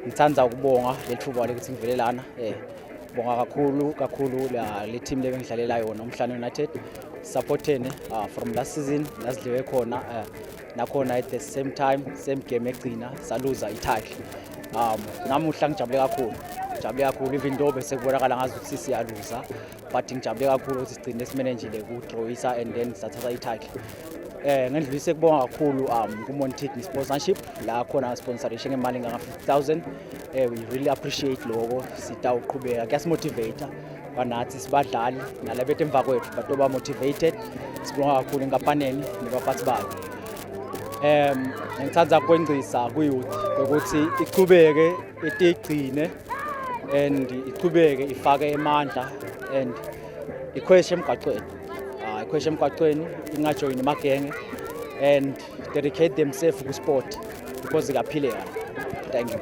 ngithanda ukubonga lethuba lokuthi ngivele lana bonga kakhulu le team lebengidlalela yona uMhlanga United supportene from last season lasidliwe khona nakhona at the same time same game egcina saluza i-title. Namuhla ngijabule kakhulu even though bese kubonakala ngazi ukuthi siyaluza, but ngijabule kakhulu ukuthi sigcine simanagile ukudrawisa and then sathatha i-title. Ngidlulise kubonga kakhulu kuMontic sponsorship la khona sponsorishe ngemali ngama-50,000. We really appreciate lokho, sitawuqhubeka kuyasimotivate banathi sibadlali nalabethu emva kwethu batoba motivated. Sibonga kakhulu enkampanini nebaphathi bayo. Ngithanda ukwengcisa ku-youth ukuthi iqhubeke itigcine and iqhubeke ifake emandla and ikhweshe emgwaqweni ingajoyini amagenge and dedicate themselves ku sport because ikaphile. Thank you.